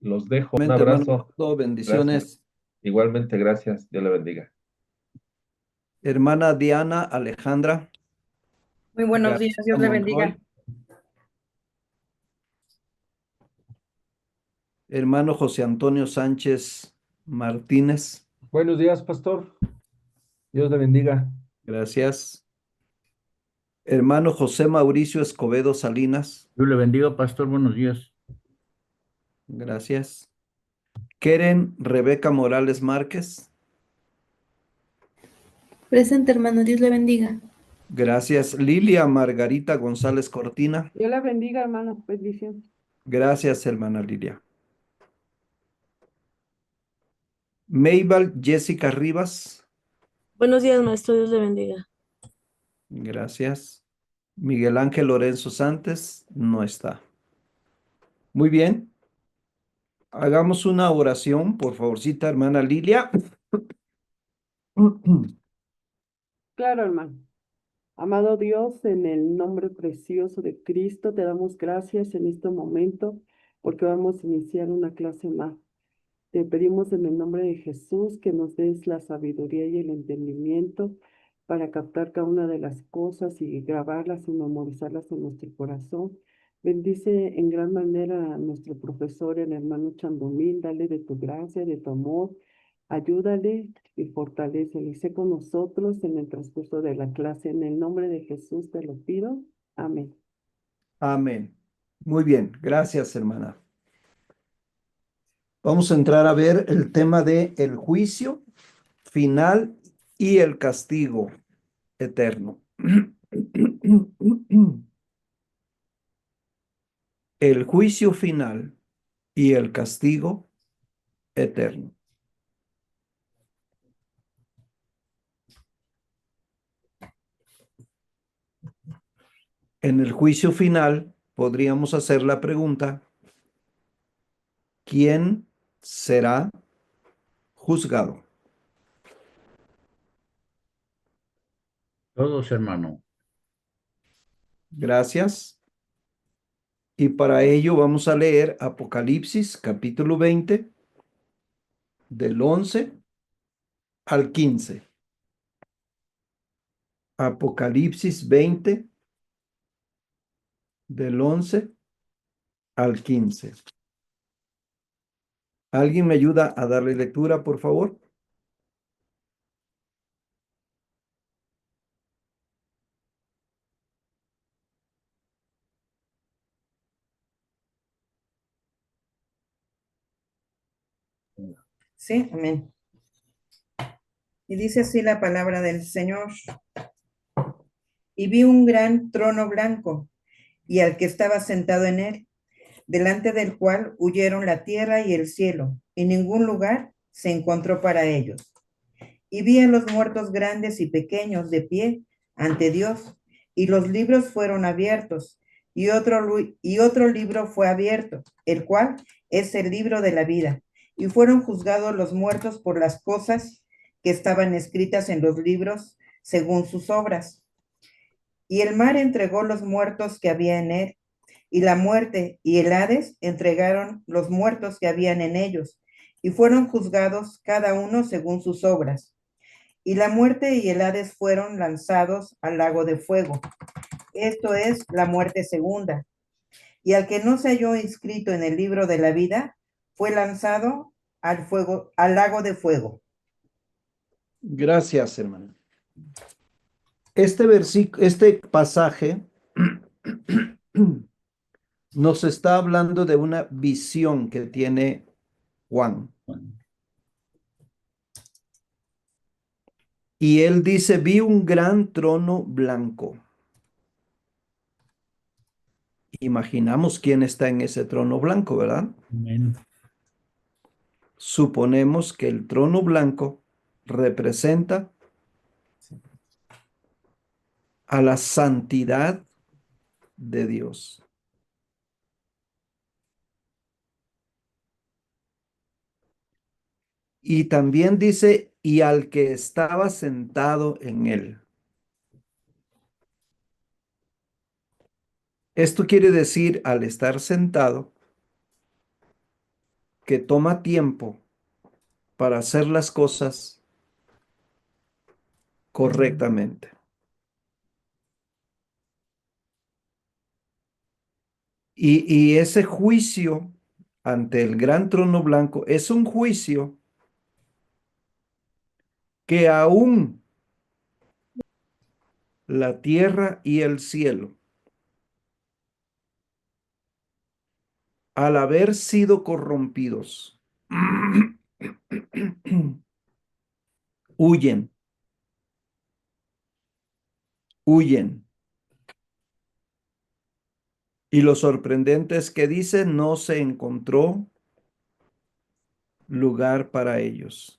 Los dejo. Un Hermano, abrazo. todo Gracias. bendiciones. Igualmente, gracias. Dios le bendiga. Hermana Diana Alejandra Muy buenos días, García Dios le Monroy. bendiga. Hermano José Antonio Sánchez Martínez. Buenos días, pastor. Dios le bendiga. Gracias. Hermano José Mauricio Escobedo Salinas. Dios le bendiga, pastor. Buenos días. Gracias. Keren Rebeca Morales Márquez. Presente, hermano, Dios le bendiga. Gracias. Lilia Margarita González Cortina. Dios la bendiga, hermano. Bendición. Gracias, hermana Lilia. Maybal Jessica Rivas. Buenos días, maestro. Dios le bendiga. Gracias. Miguel Ángel Lorenzo Santos no está. Muy bien. Hagamos una oración, por favorcita, hermana Lilia. Claro, hermano. Amado Dios, en el nombre precioso de Cristo, te damos gracias en este momento porque vamos a iniciar una clase más. Te pedimos en el nombre de Jesús que nos des la sabiduría y el entendimiento para captar cada una de las cosas y grabarlas y memorizarlas en nuestro corazón. Bendice en gran manera a nuestro profesor, el hermano Chandomil, dale de tu gracia, de tu amor. Ayúdale y fortalécele. Y sé con nosotros en el transcurso de la clase. En el nombre de Jesús te lo pido. Amén. Amén. Muy bien, gracias, hermana. Vamos a entrar a ver el tema de el juicio final y el castigo eterno. El juicio final y el castigo eterno. En el juicio final podríamos hacer la pregunta, ¿quién será juzgado? Todos, hermano. Gracias. Y para ello vamos a leer Apocalipsis capítulo 20, del 11 al 15. Apocalipsis 20, del 11 al 15. ¿Alguien me ayuda a darle lectura, por favor? Sí, amén. Y dice así la palabra del Señor. Y vi un gran trono blanco, y al que estaba sentado en él, delante del cual huyeron la tierra y el cielo, y ningún lugar se encontró para ellos. Y vi a los muertos grandes y pequeños de pie ante Dios, y los libros fueron abiertos, y otro libro fue abierto, el cual es el libro de la vida. Y fueron juzgados los muertos por las cosas que estaban escritas en los libros según sus obras. Y el mar entregó los muertos que había en él, y la muerte y el Hades entregaron los muertos que habían en ellos, y fueron juzgados cada uno según sus obras. Y la muerte y el Hades fueron lanzados al lago de fuego. Esto es la muerte segunda. Y al que no se halló inscrito en el libro de la vida, fue lanzado al fuego, al lago de fuego. Gracias, hermano. Este pasaje nos está hablando de una visión que tiene Juan. Y él dice, vi un gran trono blanco. Imaginamos quién está en ese trono blanco, ¿verdad? Amén. Suponemos que el trono blanco representa a la santidad de Dios. Y también dice, y al que estaba sentado en él. Esto quiere decir, al estar sentado, que toma tiempo para hacer las cosas correctamente. Y ese juicio ante el gran trono blanco es un juicio que aún la tierra y el cielo, al haber sido corrompidos, huyen, huyen. Y lo sorprendente es que dice, no se encontró lugar para ellos.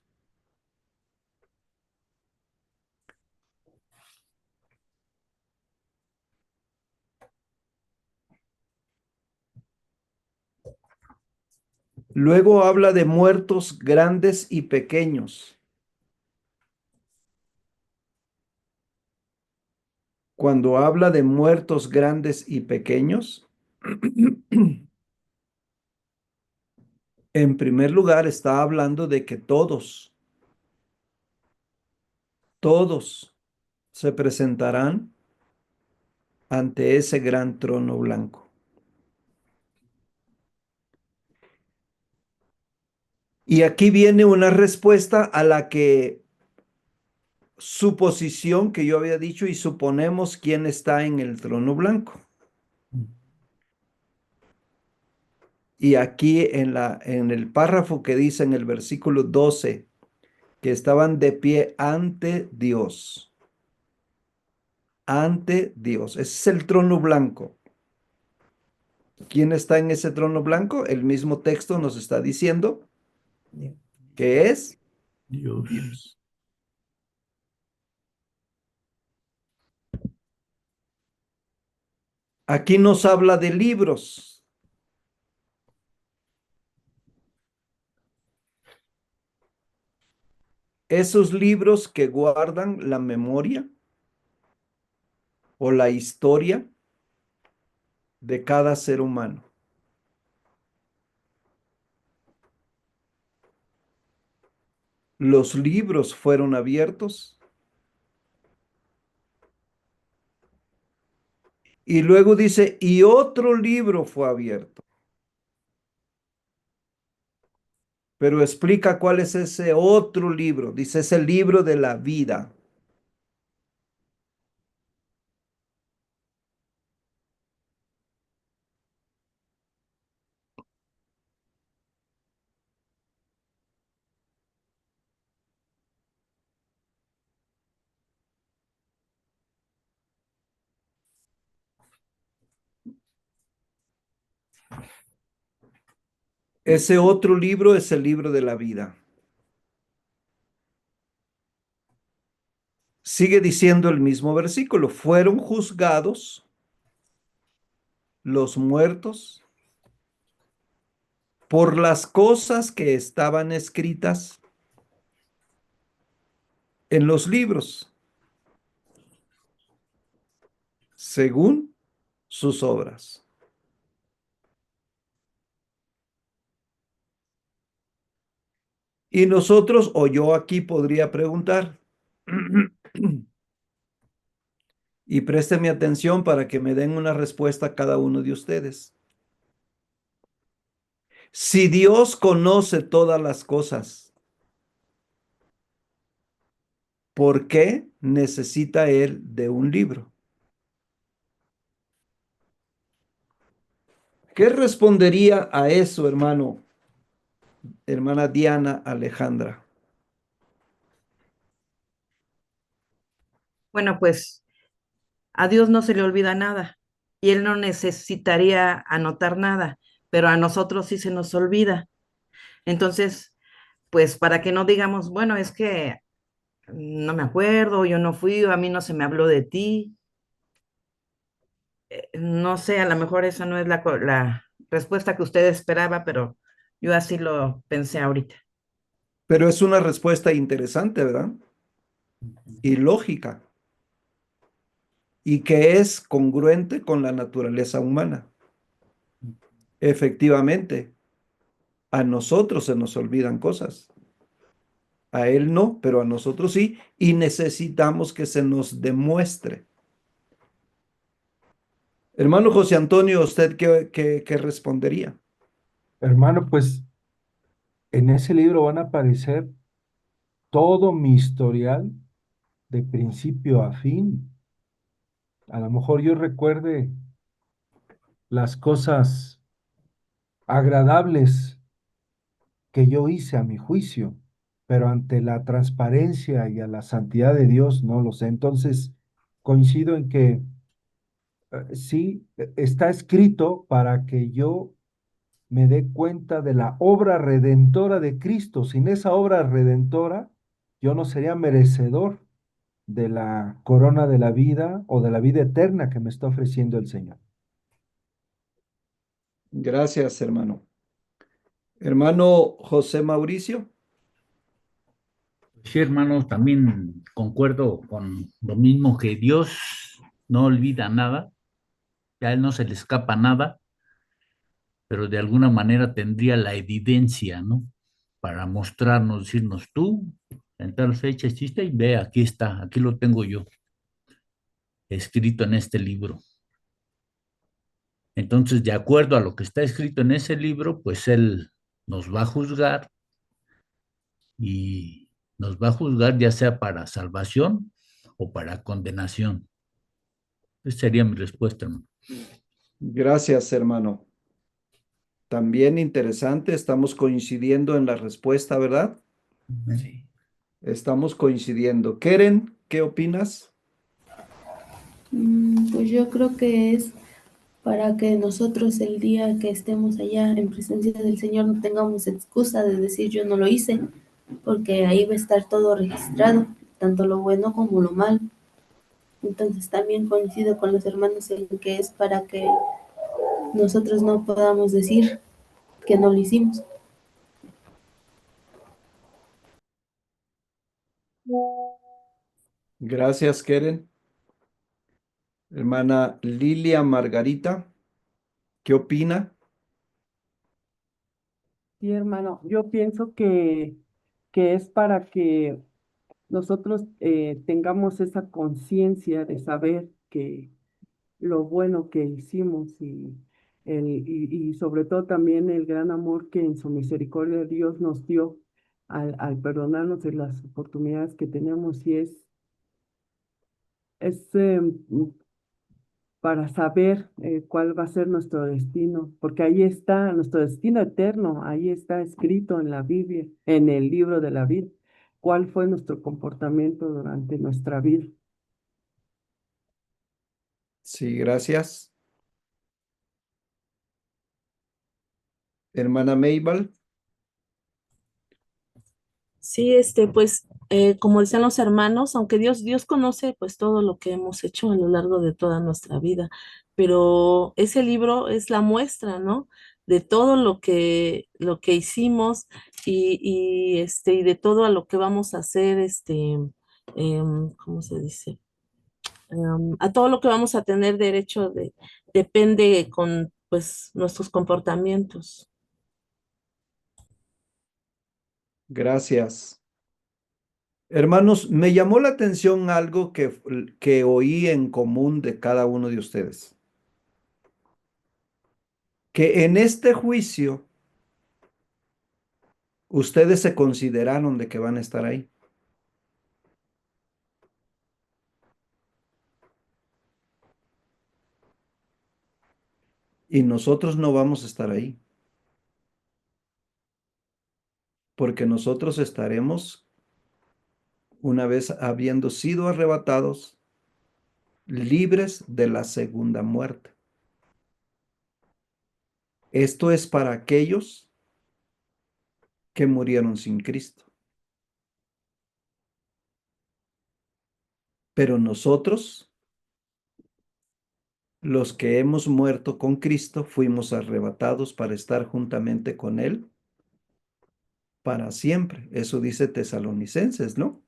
Luego habla de muertos grandes y pequeños. Cuando habla de muertos grandes y pequeños, en primer lugar está hablando de que todos se presentarán ante ese gran trono blanco. Y aquí viene una respuesta a la que suposición que yo había dicho y suponemos quién está en el trono blanco. Y aquí en el párrafo que dice en el versículo 12 que estaban de pie ante Dios. Ante Dios. Ese es el trono blanco. ¿Quién está en ese trono blanco? El mismo texto nos está diciendo que es Dios. Dios. Aquí nos habla de libros. Esos libros que guardan la memoria o la historia de cada ser humano. Los libros fueron abiertos y luego dice, y otro libro fue abierto. Pero explica cuál es ese otro libro. Dice, es el libro de la vida. Ese otro libro es el libro de la vida. Sigue diciendo el mismo versículo, fueron juzgados los muertos por las cosas que estaban escritas en los libros, según sus obras. Y nosotros, o yo aquí podría preguntar, y présteme atención para que me den una respuesta a cada uno de ustedes. Si Dios conoce todas las cosas, ¿por qué necesita Él de un libro? ¿Qué respondería a eso, hermana Diana Alejandra? Bueno, pues a Dios no se le olvida nada y Él no necesitaría anotar nada, pero a nosotros sí se nos olvida. Entonces, pues para que no digamos, bueno, es que no me acuerdo, yo no fui, a mí no se me habló de ti. No sé, a lo mejor esa no es la respuesta que usted esperaba, pero yo así lo pensé ahorita. Pero es una respuesta interesante, ¿verdad? Y lógica, y que es congruente con la naturaleza humana. Efectivamente, A nosotros se nos olvidan cosas. A él no, pero a nosotros sí, y necesitamos que se nos demuestre. Hermano José Antonio, ¿usted qué respondería? Hermano, pues en ese libro van a aparecer todo mi historial de principio a fin. A lo mejor yo recuerde las cosas agradables que yo hice a mi juicio, pero ante la transparencia y a la santidad de Dios no lo sé. Entonces, coincido en que sí, está escrito para que yo me dé cuenta de la obra redentora de Cristo. Sin esa obra redentora, yo no sería merecedor de la corona de la vida o de la vida eterna que me está ofreciendo el Señor. Gracias, hermano. Hermano José Mauricio. Sí, hermanos, también concuerdo con lo mismo, que Dios no olvida nada, que a Él no se le escapa nada, pero de alguna manera tendría la evidencia, ¿no? Para mostrarnos, decirnos, tú, en tal fecha hiciste y ve, aquí está, aquí lo tengo yo, escrito en este libro. Entonces, de acuerdo a lo que está escrito en ese libro, pues Él nos va a juzgar, y nos va a juzgar ya sea para salvación o para condenación. Esa sería mi respuesta, hermano. Gracias, hermano. También interesante, estamos coincidiendo en la respuesta, ¿verdad? Sí. Estamos coincidiendo. Keren, ¿qué opinas? Pues yo creo que es para que nosotros el día que estemos allá en presencia del Señor no tengamos excusa de decir yo no lo hice, porque ahí va a estar todo registrado, tanto lo bueno como lo malo. Entonces también coincido con los hermanos en que es para que nosotros no podamos decir que no lo hicimos. Gracias, Keren. Hermana Lilia Margarita, ¿qué opina? Sí, hermano, yo pienso que es para que nosotros tengamos esa conciencia de saber que lo bueno que hicimos y sobre todo también el gran amor que en su misericordia Dios nos dio al perdonarnos de las oportunidades que tenemos, y es para saber cuál va a ser nuestro destino, porque ahí está nuestro destino eterno, ahí está escrito en la Biblia, en el libro de la vida, cuál fue nuestro comportamiento durante nuestra vida. Sí, gracias. Hermana Maybal, Sí, pues, como decían los hermanos, aunque Dios conoce pues todo lo que hemos hecho a lo largo de toda nuestra vida, pero ese libro es la muestra, ¿no? De todo lo que hicimos y de todo a lo que vamos a hacer, ¿cómo se dice? A todo lo que vamos a tener derecho depende con pues nuestros comportamientos. gracias. Hermanos, me llamó la atención algo que oí en común de cada uno de ustedes. Que en este juicio ustedes se consideraron de que van a estar ahí. Y nosotros no vamos a estar ahí, porque nosotros estaremos, una vez habiendo sido arrebatados, libres de la segunda muerte. Esto es para aquellos que murieron sin Cristo. Pero nosotros, los que hemos muerto con Cristo, fuimos arrebatados para estar juntamente con Él para siempre. Eso dice Tesalonicenses, ¿no?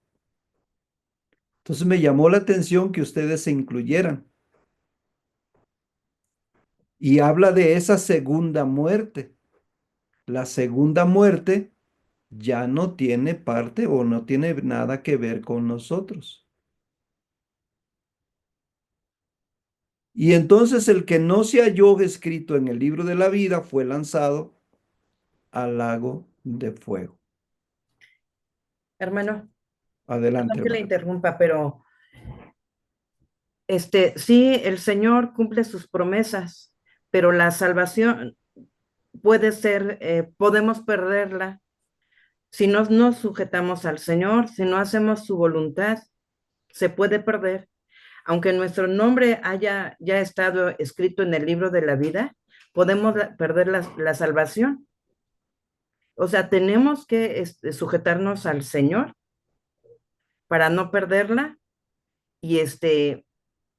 Entonces me llamó la atención que ustedes se incluyeran. Y habla de esa segunda muerte. La segunda muerte ya no tiene parte o no tiene nada que ver con nosotros. Y entonces el que no se halló escrito en el libro de la vida fue lanzado al lago de fuego. Hermano, Adelante, perdón que le hermano. interrumpa, pero sí, el Señor cumple sus promesas, pero la salvación puede ser, podemos perderla si no nos sujetamos al Señor, si no hacemos su voluntad, se puede perder. Aunque nuestro nombre haya ya estado escrito en el libro de la vida, podemos perder la salvación. O sea, tenemos que sujetarnos al Señor para no perderla y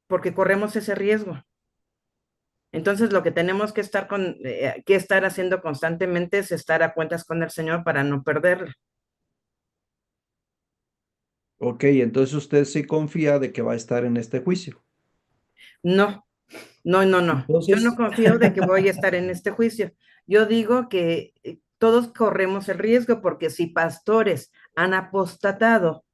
porque corremos ese riesgo. Entonces, lo que tenemos que estar haciendo constantemente es estar a cuentas con el Señor para no perderla. Ok, entonces usted sí confía de que va a estar en este juicio. No, no, no, no. Yo no Entonces, confío de que voy a estar en este juicio. Yo digo que todos corremos el riesgo porque si pastores han apostatado,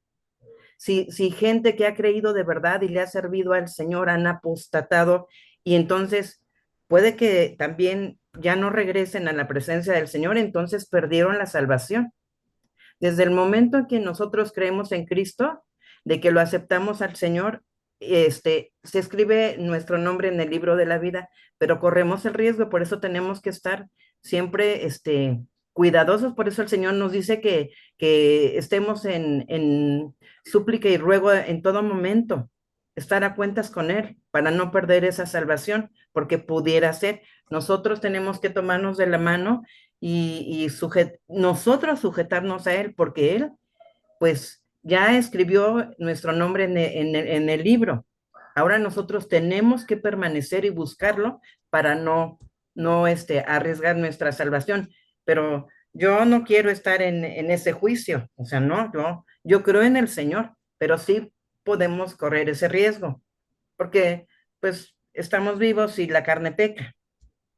si gente que ha creído de verdad y le ha servido al Señor han apostatado y entonces puede que también ya no regresen a la presencia del Señor, entonces perdieron la salvación. Desde el momento en que nosotros creemos en Cristo, de que lo aceptamos al Señor, se escribe nuestro nombre en el libro de la vida, pero corremos el riesgo, por eso tenemos que estar siempre, cuidadosos, por eso el Señor nos dice que estemos en súplica y ruego en todo momento, estar a cuentas con Él, para no perder esa salvación, porque pudiera ser, nosotros tenemos que tomarnos de la mano y nosotros sujetarnos a Él, porque Él, pues, ya escribió nuestro nombre en el libro. Ahora nosotros tenemos que permanecer y buscarlo para no arriesgar nuestra salvación. Pero yo no quiero estar en ese juicio. O sea, no, yo creo en el Señor, pero sí podemos correr ese riesgo, porque pues estamos vivos y la carne peca.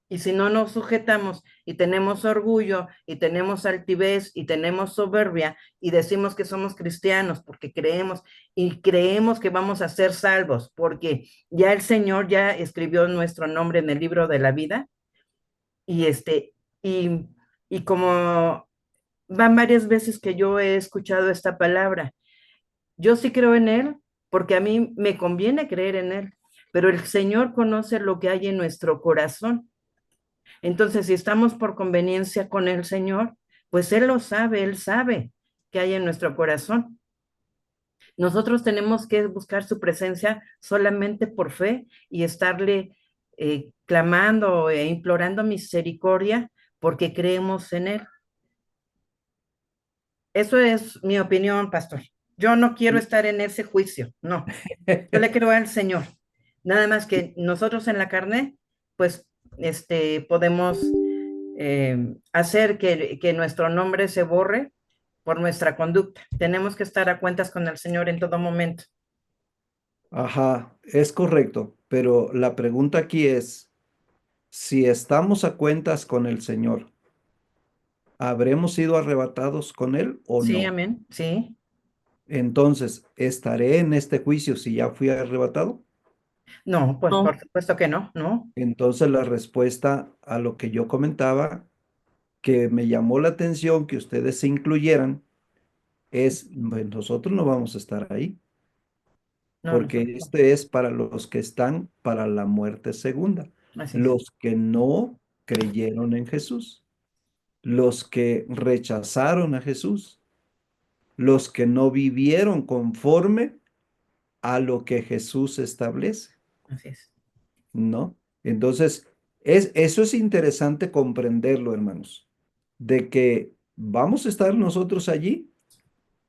Y si no nos sujetamos y tenemos orgullo y tenemos altivez y tenemos soberbia y decimos que somos cristianos porque creemos y creemos que vamos a ser salvos porque ya el Señor ya escribió nuestro nombre en el libro de la vida y y, y como van varias veces que yo he escuchado esta palabra, yo sí creo en Él porque a mí me conviene creer en Él, pero el Señor conoce lo que hay en nuestro corazón. Entonces, si estamos por conveniencia con el Señor, pues Él lo sabe, Él sabe qué hay en nuestro corazón. Nosotros tenemos que buscar su presencia solamente por fe y estarle clamando e implorando misericordia porque creemos en Él. Eso es mi opinión, pastor. Yo no quiero estar en ese juicio, no. Yo le creo al Señor. Nada más que nosotros en la carne, pues, podemos hacer que nuestro nombre se borre por nuestra conducta. Tenemos que estar a cuentas con el Señor en todo momento. ajá, es correcto, pero la pregunta aquí es, si estamos a cuentas con el Señor, ¿habremos sido arrebatados con Él o Sí, no? amén. Sí. Entonces, ¿estaré en este juicio si ya fui arrebatado? No, pues por No, supuesto que no, no. Entonces, la respuesta a lo que yo comentaba, que me llamó la atención que ustedes se incluyeran, es, pues, nosotros no vamos a estar ahí, No, porque nosotros no. este es para los que están para la muerte segunda, Así es. los que no creyeron en Jesús, los que rechazaron a Jesús, los que no vivieron conforme a lo que Jesús establece, Así es. ¿no? Entonces, eso es interesante comprenderlo, hermanos, de que vamos a estar nosotros allí,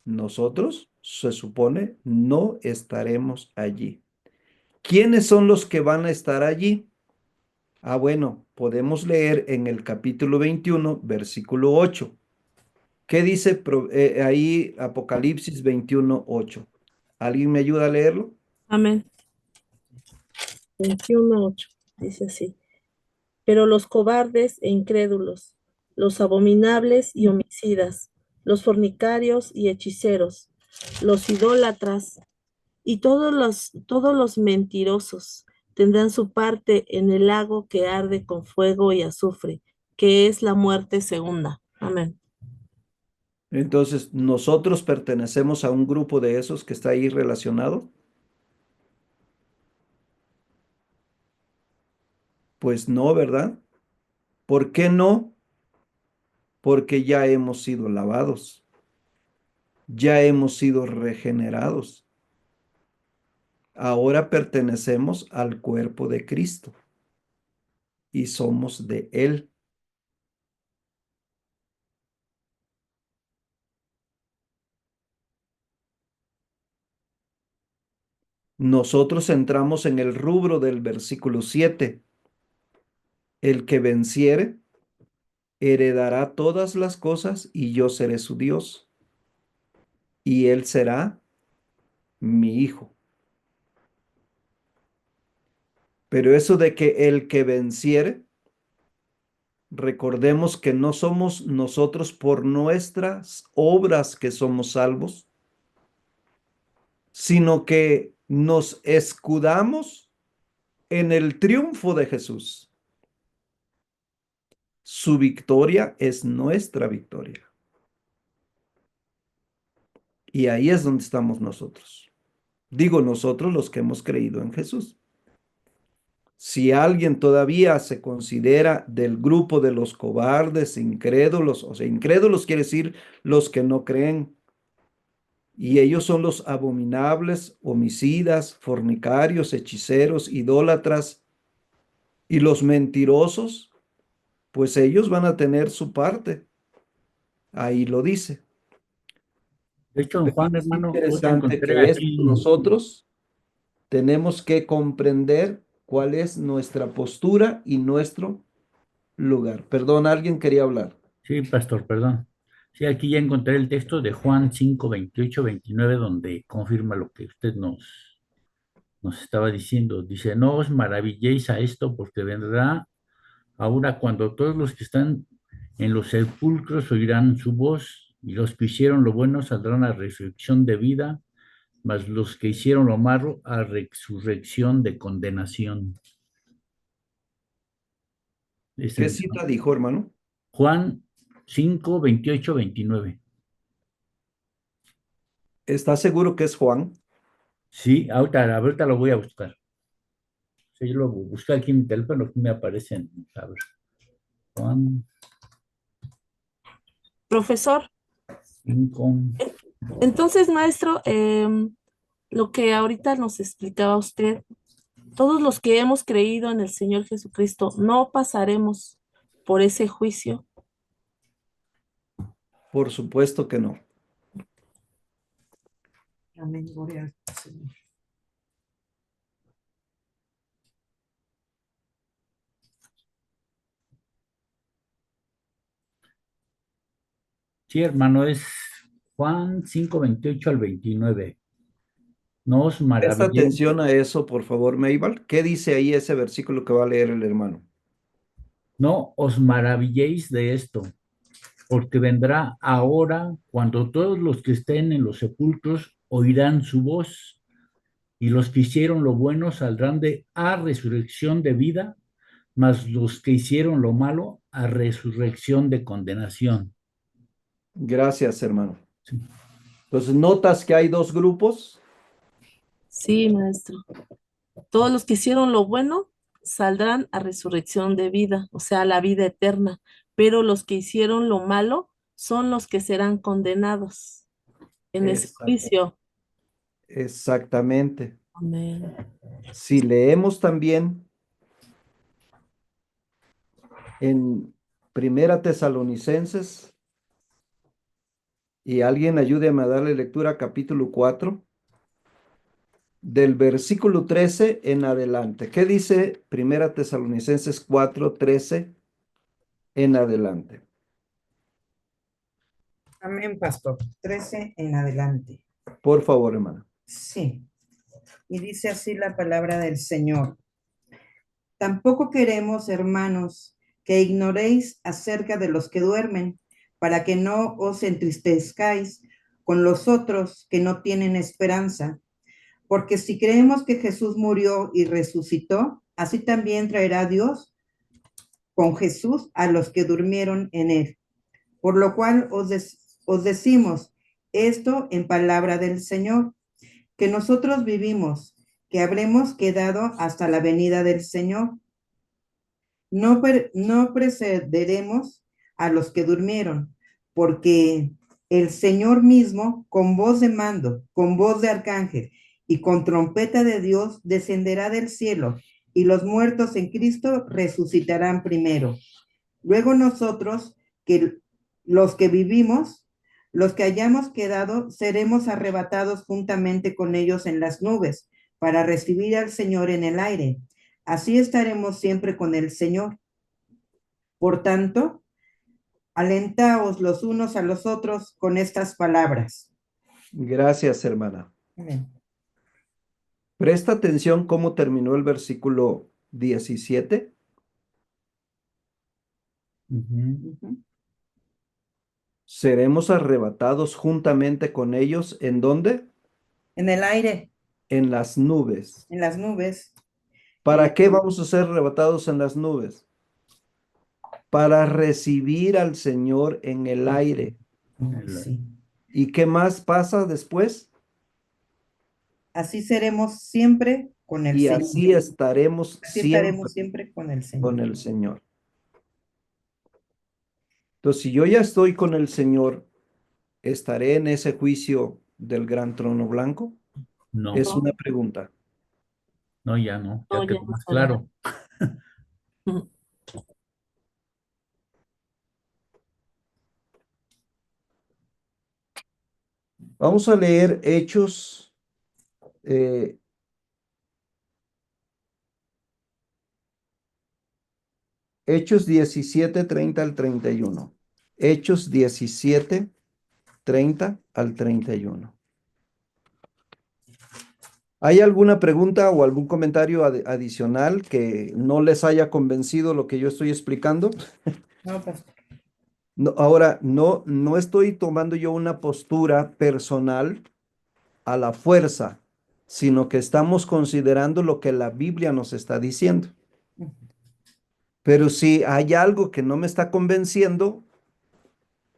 nosotros, se supone, no estaremos allí. ¿Quiénes son los que van a estar allí? Ah, bueno, podemos leer en el capítulo 21, versículo 8. ¿Qué dice ahí Apocalipsis 21, 8? ¿Alguien me ayuda a leerlo? amén. 21:8 dice así. Pero los cobardes e incrédulos los abominables y homicidas, los fornicarios y hechiceros, los idólatras y todos los mentirosos tendrán su parte en el lago que arde con fuego y azufre, que es la muerte segunda. Amén. Entonces, ¿nosotros pertenecemos a un grupo de esos que está ahí relacionado? Pues no, ¿verdad? ¿Por qué no? Porque ya hemos sido lavados, ya hemos sido regenerados. Ahora pertenecemos al cuerpo de Cristo y somos de Él. Nosotros entramos en el rubro del versículo 7. El que venciere heredará todas las cosas y yo seré su Dios y él será mi hijo. Pero eso de que el que venciere, recordemos que no somos nosotros por nuestras obras que somos salvos, sino que nos escudamos en el triunfo de Jesús. Su victoria es nuestra victoria. Y ahí es donde estamos nosotros. Digo nosotros los que hemos creído en Jesús. Si alguien todavía se considera del grupo de los cobardes, incrédulos, o sea, incrédulos quiere decir los que no creen, y ellos son los abominables, homicidas, fornicarios, hechiceros, idólatras y los mentirosos, pues ellos van a tener su parte. Ahí lo dice. De hecho, don Juan, Es hermano, ahorita interesante encontré que esto aquí, nosotros tenemos que comprender cuál es nuestra postura y nuestro lugar. Perdón, alguien quería hablar. sí, pastor, perdón. Sí, aquí ya encontré el texto de Juan 5, 28, 29, donde confirma lo que usted nos estaba diciendo. Dice, no os maravilléis a esto, porque vendrá ahora cuando todos los que están en los sepulcros oirán su voz, y los que hicieron lo bueno saldrán a resurrección de vida, mas los que hicieron lo malo a resurrección de condenación. ¿Qué cita dijo, hermano? Juan 5, 28, 29. ¿Está seguro que es Juan? Sí, ahorita lo voy a buscar. Sí, yo lo busqué aquí en mi teléfono, que me aparecen. A ver, Juan Profesor, 5. entonces, maestro, lo que ahorita nos explicaba usted, todos los que hemos creído en el Señor Jesucristo, no pasaremos por ese juicio. Por supuesto que no. Amén, gloria al Señor. Sí, hermano, es Juan 5, 28 al 29. No os Presta maravilléis, atención a eso, por favor, Maybal. ¿Qué dice ahí ese versículo que va a leer el hermano? no os maravilléis de esto, porque vendrá ahora cuando todos los que estén en los sepulcros oirán su voz, y los que hicieron lo bueno saldrán a resurrección de vida, mas los que hicieron lo malo a resurrección de condenación. Gracias, hermano. Sí. Entonces, ¿notas que hay dos grupos? Sí, maestro. Todos los que hicieron lo bueno saldrán a resurrección de vida, o sea, la vida eterna, pero los que hicieron lo malo son los que serán condenados en ese juicio. Exactamente. Amén. Si leemos también en Primera Tesalonicenses, y alguien ayúdeme a darle lectura, capítulo 4, del versículo 13 en adelante. ¿Qué dice Primera Tesalonicenses 4, 13 en adelante? Amén, pastor. 13 en adelante. Por favor, hermano. Sí. Y dice así la palabra del Señor. Tampoco queremos, hermanos, que ignoréis acerca de los que duermen, para que no os entristezcáis con los otros que no tienen esperanza. Porque si creemos que Jesús murió y resucitó, así también traerá Dios con Jesús a los que durmieron en él. Por lo cual os decimos esto en palabra del Señor, que nosotros vivimos, que habremos quedado hasta la venida del Señor. No precederemos a los que durmieron, porque el Señor mismo, con voz de mando, con voz de arcángel y con trompeta de Dios, descenderá del cielo, y los muertos en Cristo resucitarán primero. Luego nosotros, que los que vivimos, los que hayamos quedado, seremos arrebatados juntamente con ellos en las nubes, para recibir al Señor en el aire. Así estaremos siempre con el Señor. Por tanto, alentaos los unos a los otros con estas palabras. Gracias, hermana. Amén. Presta atención cómo terminó el versículo 17. Ujú. Seremos arrebatados juntamente con ellos. ¿En dónde? En el aire, En las nubes. en las nubes. ¿Para qué vamos a ser arrebatados en las nubes? Para recibir al Señor en el aire. Sí. ¿Y qué más pasa después? Así seremos siempre con el Y Señor. así estaremos Así siempre estaremos siempre con el Señor. con el Señor. Entonces, si yo ya estoy con el Señor, ¿estaré en ese juicio del gran trono blanco? No, Es una pregunta. no, ya no, ya No, ya quedó no más estará. claro. Ujú. Vamos a leer Hechos, Hechos 17, 30 al 31. Hechos 17, 30 al 31. ¿Hay alguna pregunta o algún comentario adicional que no les haya convencido lo que yo estoy explicando? No, pastor. No, ahora, no estoy tomando yo una postura personal a la fuerza, sino que estamos considerando lo que la Biblia nos está diciendo. Pero si hay algo que no me está convenciendo,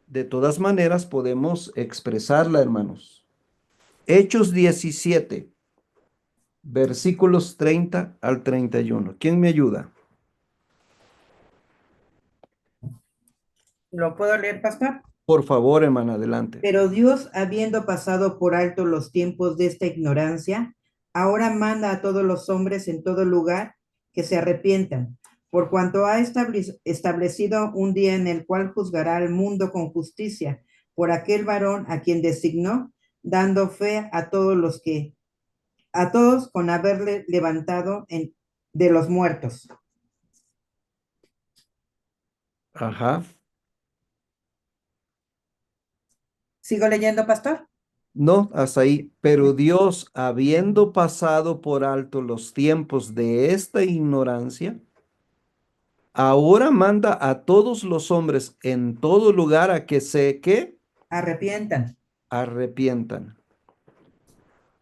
de todas maneras podemos expresarla, hermanos. Hechos 17, versículos 30 al 31. ¿Quién me ayuda? ¿Lo puedo leer, pastor? Por favor, hermana, adelante. Pero Dios, habiendo pasado por alto los tiempos de esta ignorancia, ahora manda a todos los hombres en todo lugar que se arrepientan, por cuanto ha establecido un día en el cual juzgará al mundo con justicia, por aquel varón a quien designó, dando fe a todos con haberle levantado de los muertos. Ajá. ¿Sigo leyendo, pastor? No, hasta ahí. Pero Dios, habiendo pasado por alto los tiempos de esta ignorancia, ahora manda a todos los hombres en todo lugar a que ¿qué? Arrepientan. Arrepientan.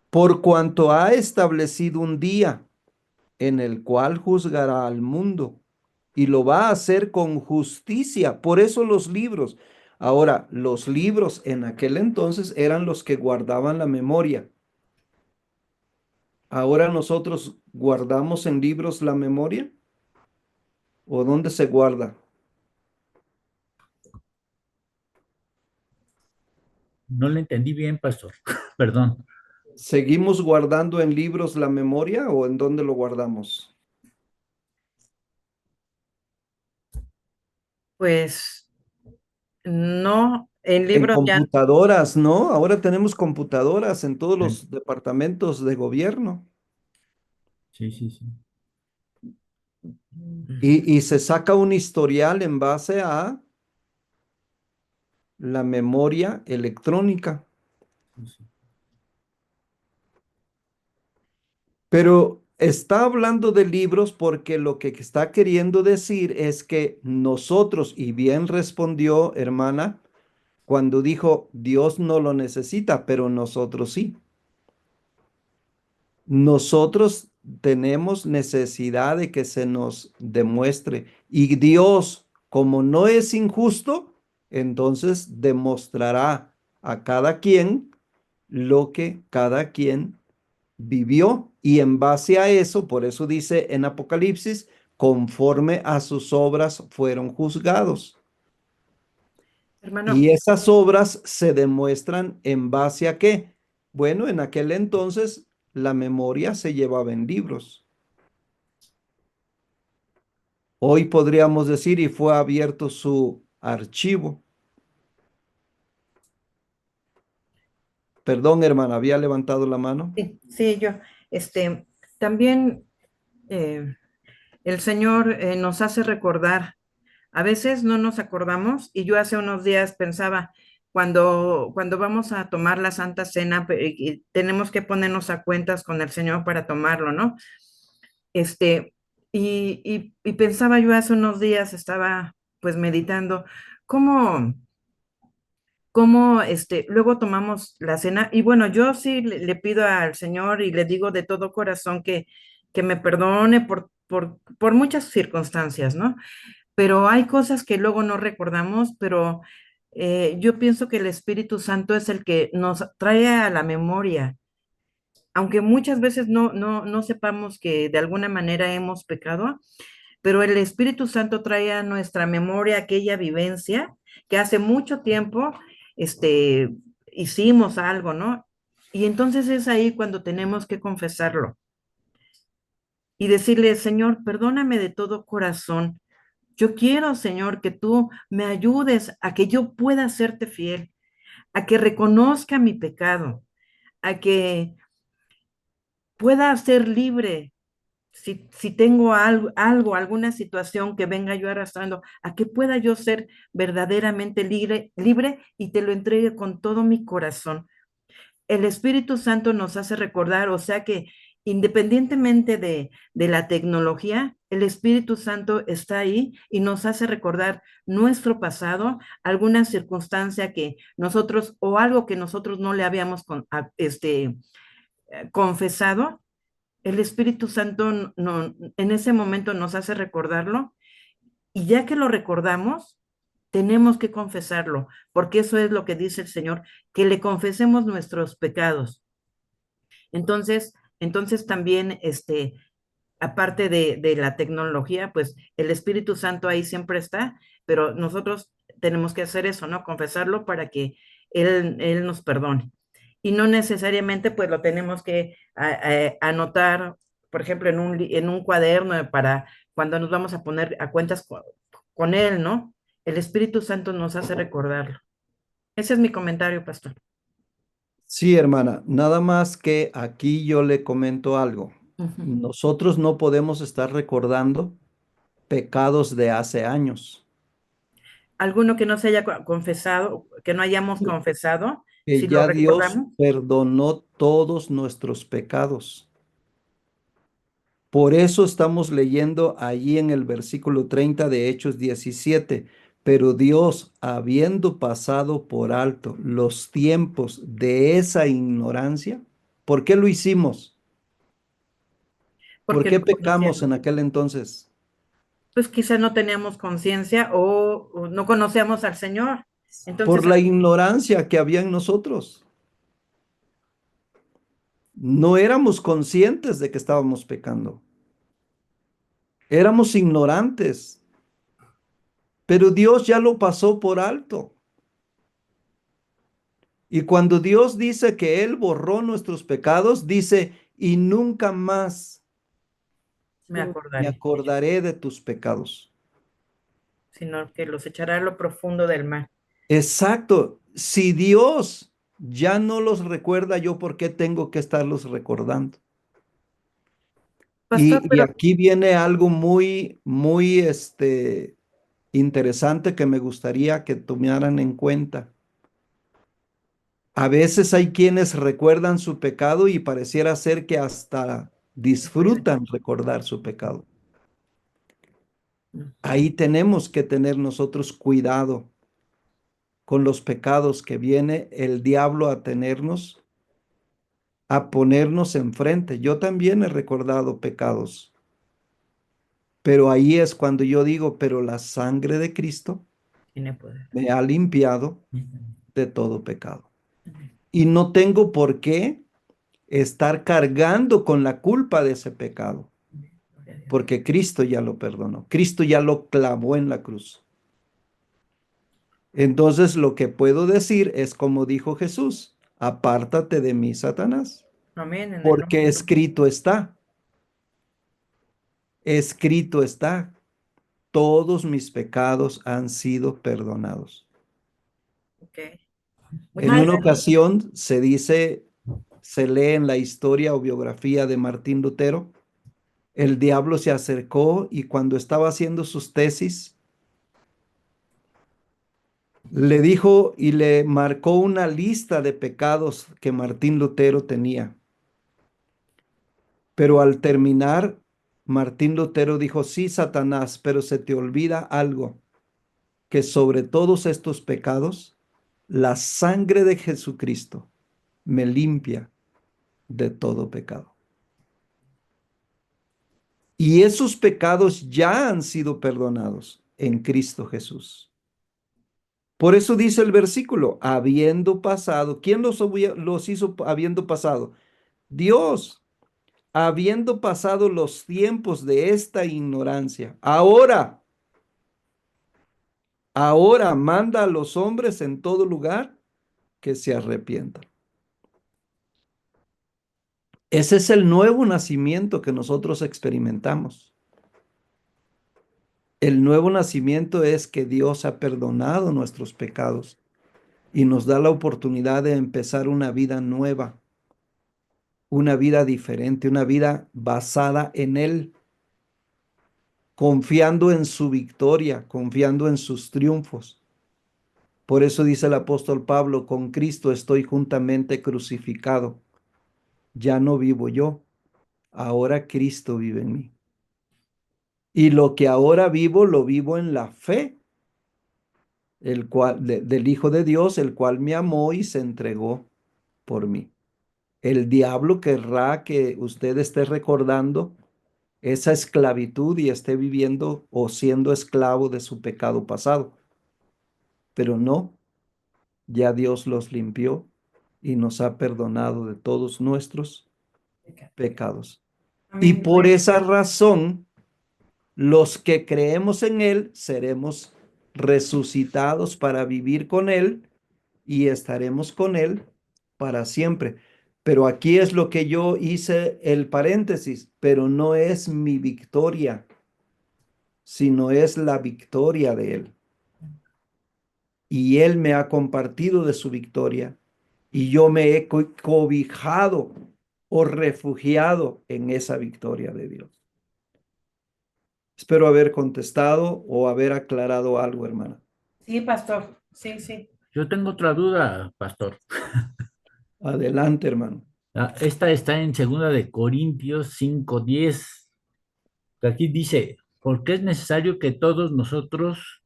Por cuanto ha establecido un día en el cual juzgará al mundo y lo va a hacer con justicia. Por eso los libros. Ahora, los libros en aquel entonces eran los que guardaban la memoria. Ahora nosotros guardamos en libros la memoria. ¿O dónde se guarda? No le entendí bien, pastor. Perdón. ¿Seguimos guardando en libros la memoria o en dónde lo guardamos? Pues no, en En libros ya. computadoras, ¿no? Ahora tenemos computadoras en todos los departamentos de gobierno Sí, sí, sí. y se saca un historial en base a la memoria electrónica. Sí, sí. Pero Está hablando de libros porque lo que está queriendo decir es que nosotros, y bien respondió hermana, cuando dijo, Dios no lo necesita, pero nosotros sí. Nosotros tenemos necesidad de que se nos demuestre. Y Dios, como no es injusto, entonces demostrará a cada quien lo que cada quien vivió. Y en base a eso, por eso dice en Apocalipsis, conforme a sus obras fueron juzgados. Hermano, Y esas obras se demuestran en base a qué. Bueno, en aquel entonces la memoria se llevaba en libros. Hoy podríamos decir, y fue abierto su archivo. Perdón, hermana, había levantado la mano. sí, sí, yo, este, también eh, el Señor nos hace recordar. A veces no nos acordamos y yo hace unos días pensaba, cuando vamos a tomar la Santa Cena, y tenemos que ponernos a cuentas con el Señor para tomarlo, ¿no? Este, y pensaba yo hace unos días, estaba pues meditando, cómo, luego tomamos la cena y bueno, yo sí le pido al Señor y le digo de todo corazón que me perdone por muchas circunstancias, ¿no? Pero hay cosas que luego no recordamos, pero yo pienso que el Espíritu Santo es el que nos trae a la memoria, aunque muchas veces no sepamos que de alguna manera hemos pecado, pero el Espíritu Santo trae a nuestra memoria aquella vivencia que hace mucho tiempo, este, hicimos algo, ¿no? Y entonces es ahí cuando tenemos que confesarlo y decirle, Señor, perdóname de todo corazón. Yo quiero, Señor, que tú me ayudes a que yo pueda serte fiel, a que reconozca mi pecado, a que pueda ser libre. Si tengo alguna situación que venga yo arrastrando, a que pueda yo ser verdaderamente libre y te lo entregue con todo mi corazón. El Espíritu Santo nos hace recordar, o sea que independientemente de la tecnología, el Espíritu Santo está ahí y nos hace recordar nuestro pasado, alguna circunstancia que nosotros o algo que nosotros no le habíamos confesado. El Espíritu Santo en ese momento nos hace recordarlo y ya que lo recordamos, tenemos que confesarlo, porque eso es lo que dice el Señor, que le confesemos nuestros pecados. Entonces también, aparte de la tecnología, pues el Espíritu Santo ahí siempre está, pero nosotros tenemos que hacer eso, ¿no? Confesarlo para que Él nos perdone. Y no necesariamente pues lo tenemos que anotar, por ejemplo, en un cuaderno para cuando nos vamos a poner a cuentas con Él, ¿no? El Espíritu Santo nos hace recordarlo. Ese es mi comentario, pastor. Sí, hermana, nada más que aquí yo le comento algo. Ujú. Nosotros no podemos estar recordando pecados de hace años, Alguno que no se haya confesado, que no hayamos confesado, que si lo ya Dios recordamos, perdonó todos nuestros pecados. Por eso estamos leyendo allí en el versículo 30 de Hechos 17. Pero Dios, habiendo pasado por alto los tiempos de esa ignorancia, ¿por qué lo hicimos? ¿Por porque qué no pecamos conocíamos, en aquel entonces? pues quizá no teníamos conciencia o no conocíamos al Señor. Por Entonces, la ignorancia que había en nosotros. No éramos conscientes de que estábamos pecando. Éramos ignorantes, pero Dios ya lo pasó por alto. Y cuando Dios dice que Él borró nuestros pecados, dice, y nunca más me me acordaré, acordaré de tus pecados. sino que los echará a lo profundo del mar. Exacto. Si Dios ya no los recuerda, yo por qué tengo que estarlos recordando. Pastor, Y pero aquí viene algo muy, muy interesante que me gustaría que tomaran en cuenta. A veces hay quienes recuerdan su pecado y pareciera ser que hasta disfrutan recordar su pecado. Ahí tenemos que tener nosotros cuidado con los pecados que viene el diablo a tenernos, a ponernos enfrente. Yo también he recordado pecados, pero ahí es cuando yo digo, pero la sangre de Cristo Tiene poder. me ha limpiado de todo pecado. Y no tengo por qué estar cargando con la culpa de ese pecado, porque Cristo ya lo perdonó. Cristo ya lo clavó en la cruz. Entonces lo que puedo decir es como dijo Jesús, apártate de mí, Satanás, Amén. En el porque nombre. escrito está, todos mis pecados han sido perdonados. Ok. En Muchas una gracias. ocasión se dice, se lee en la historia o biografía de Martín Lutero, el diablo se acercó y cuando estaba haciendo sus tesis, le dijo y le marcó una lista de pecados que Martín Lutero tenía. Pero al terminar, Martín Lutero dijo, sí, Satanás, pero se te olvida algo, que sobre todos estos pecados, la sangre de Jesucristo me limpia de todo pecado. Y esos pecados ya han sido perdonados en Cristo Jesús. Por eso dice el versículo, habiendo pasado, ¿quién los hizo habiendo pasado? Dios, habiendo pasado los tiempos de esta ignorancia. Ahora manda a los hombres en todo lugar que se arrepientan. Ese es el nuevo nacimiento que nosotros experimentamos. El nuevo nacimiento es que Dios ha perdonado nuestros pecados y nos da la oportunidad de empezar una vida nueva, una vida diferente, una vida basada en Él, confiando en su victoria, confiando en sus triunfos. Por eso dice el apóstol Pablo, con Cristo estoy juntamente crucificado. Ya no vivo yo, ahora Cristo vive en mí. Y lo que ahora vivo, lo vivo en la fe del Hijo de Dios, el cual me amó y se entregó por mí. El diablo querrá que usted esté recordando esa esclavitud y esté viviendo o siendo esclavo de su pecado pasado. Pero no, ya Dios los limpió y nos ha perdonado de todos nuestros pecados. Y Amén. por esa razón, los que creemos en Él seremos resucitados para vivir con Él y estaremos con Él para siempre. Pero aquí es lo que yo hice el paréntesis, pero no es mi victoria, sino es la victoria de Él. Y Él me ha compartido de su victoria y yo me he cobijado o refugiado en esa victoria de Dios. Espero haber contestado o haber aclarado algo, hermana. Sí, pastor. Sí, sí. Yo tengo otra duda, pastor. Adelante, hermano. Esta está en 2 Corintios 5:10. Aquí dice, porque es necesario que todos nosotros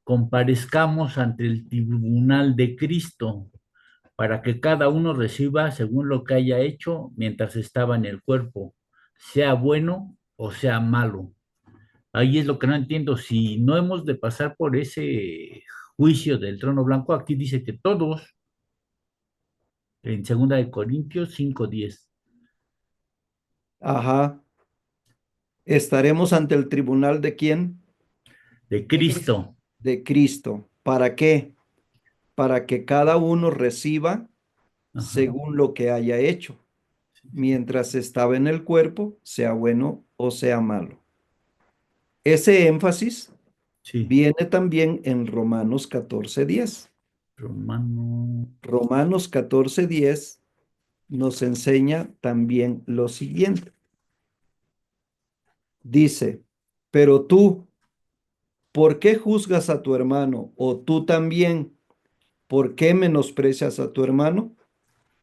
comparezcamos ante el tribunal de Cristo, para que cada uno reciba según lo que haya hecho mientras estaba en el cuerpo, sea bueno o sea malo. Ahí es lo que no entiendo, si no hemos de pasar por ese juicio del trono blanco, aquí dice que todos, en 2 Corintios 5:10. Ajá. ¿Estaremos ante el tribunal de quién? De Cristo. De Cristo. ¿Para qué? Para que cada uno reciba Ajá. según lo que haya hecho, mientras estaba en el cuerpo, sea bueno o sea malo. Ese énfasis Sí, viene también en Romanos 14:10. Romanos 14:10 nos enseña también lo siguiente. Dice, pero tú, ¿por qué juzgas a tu hermano? O tú también, ¿por qué menosprecias a tu hermano?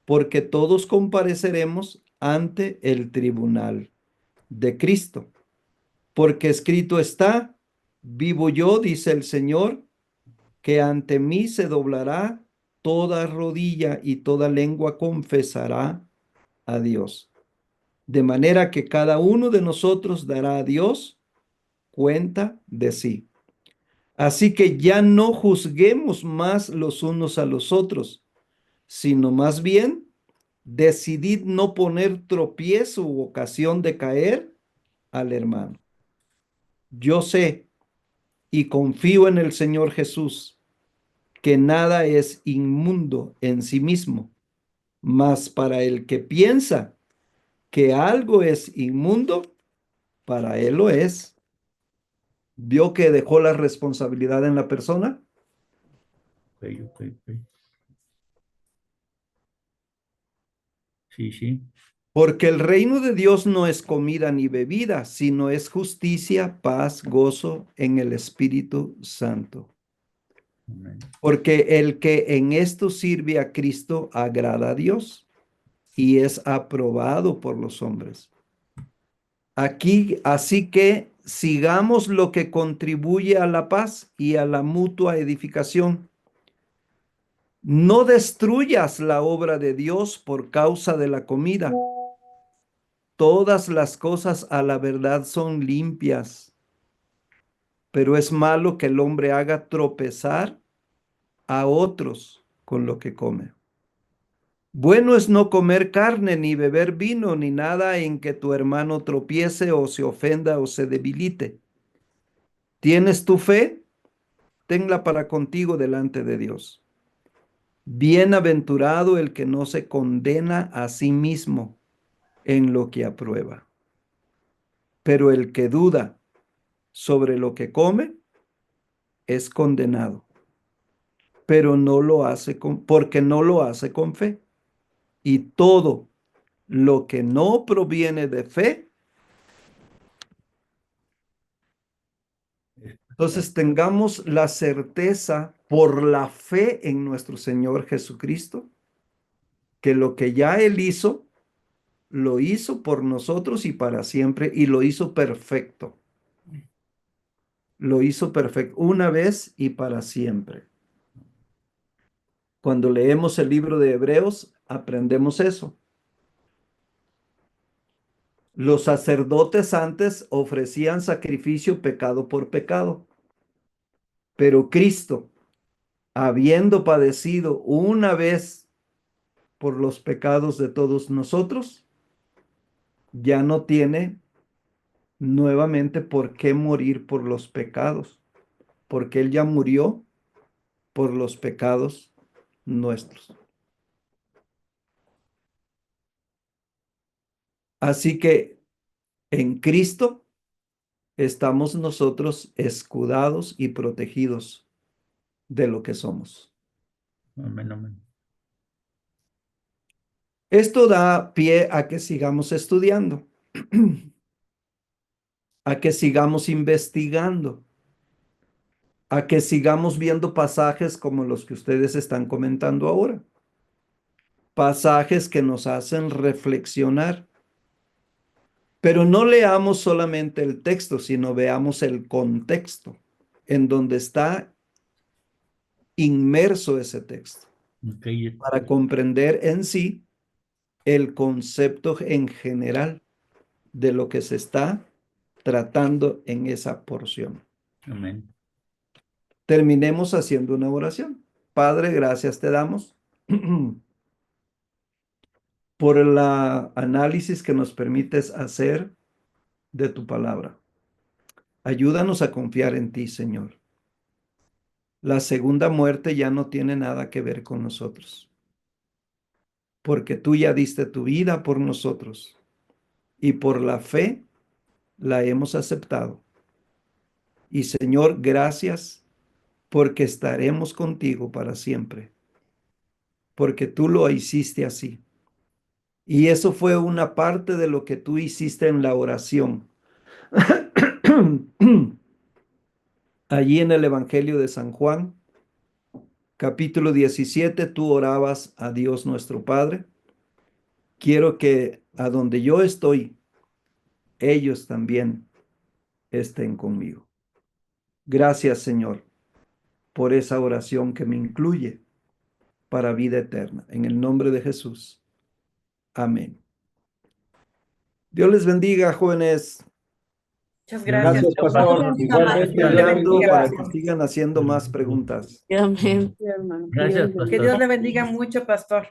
Porque todos compareceremos ante el tribunal de Cristo. Porque escrito está, vivo yo, dice el Señor, que ante mí se doblará toda rodilla y toda lengua confesará a Dios. De manera que cada uno de nosotros dará a Dios cuenta de sí. Así que ya no juzguemos más los unos a los otros, sino más bien decidid no poner tropiezo u ocasión de caer al hermano. Yo sé y confío en el Señor Jesús, que nada es inmundo en sí mismo, mas para el que piensa que algo es inmundo, para él lo es. ¿Vio que dejó la responsabilidad en la persona? Ok, ok, ok. Sí, sí. Porque el reino de Dios no es comida ni bebida, sino es justicia, paz, gozo en el Espíritu Santo. Amén. Porque el que en esto sirve a Cristo agrada a Dios y es aprobado por los hombres. Aquí, así que sigamos lo que contribuye a la paz y a la mutua edificación. No destruyas la obra de Dios por causa de la comida. Todas las cosas a la verdad son limpias, pero es malo que el hombre haga tropezar a otros con lo que come. Bueno es no comer carne, ni beber vino, ni nada en que tu hermano tropiece o se ofenda o se debilite. ¿Tienes tu fe? Tenla para contigo delante de Dios. Bienaventurado el que no se condena a sí mismo en lo que aprueba. Pero el que duda sobre lo que come es condenado, pero no lo hace porque no lo hace con fe. Y todo lo que no proviene de fe, entonces tengamos la certeza por la fe en nuestro Señor Jesucristo, que lo que ya Él hizo, lo hizo por nosotros y para siempre, y lo hizo perfecto. Lo hizo perfecto una vez y para siempre. Cuando leemos el libro de Hebreos, aprendemos eso. Los sacerdotes antes ofrecían sacrificio pecado por pecado, pero Cristo, habiendo padecido una vez por los pecados de todos nosotros, ya no tiene nuevamente por qué morir por los pecados, porque Él ya murió por los pecados nuestros. Así que en Cristo estamos nosotros escudados y protegidos de lo que somos. Amén, amén. Esto da pie a que sigamos estudiando, a que sigamos investigando, a que sigamos viendo pasajes como los que ustedes están comentando ahora. Pasajes que nos hacen reflexionar. Pero no leamos solamente el texto, sino veamos el contexto en donde está inmerso ese texto, Ok, para comprender en sí el concepto en general de lo que se está tratando en esa porción. amén. Terminemos haciendo una oración. Padre, gracias te damos por el análisis que nos permites hacer de tu palabra. Ayúdanos a confiar en ti, Señor. La segunda muerte ya no tiene nada que ver con nosotros, porque tú ya diste tu vida por nosotros y por la fe la hemos aceptado. Y Señor, gracias porque estaremos contigo para siempre, porque tú lo hiciste así. Y eso fue una parte de lo que tú hiciste en la oración. Allí en el Evangelio de San Juan, capítulo 17, tú orabas a Dios nuestro Padre quiero que a donde yo estoy, ellos también estén conmigo. Gracias, Señor, por esa oración que me incluye para vida eterna. En el nombre de Jesús. Amén. Dios les bendiga, jóvenes. Muchas gracias. Gracias, pastor. Gracias, Igualmente, Dios le Apoyando bendiga, para pastor. que sigan haciendo más preguntas. Amén. Sí, hermano. Gracias, Dios le Que pastor. Dios le bendiga mucho, pastor.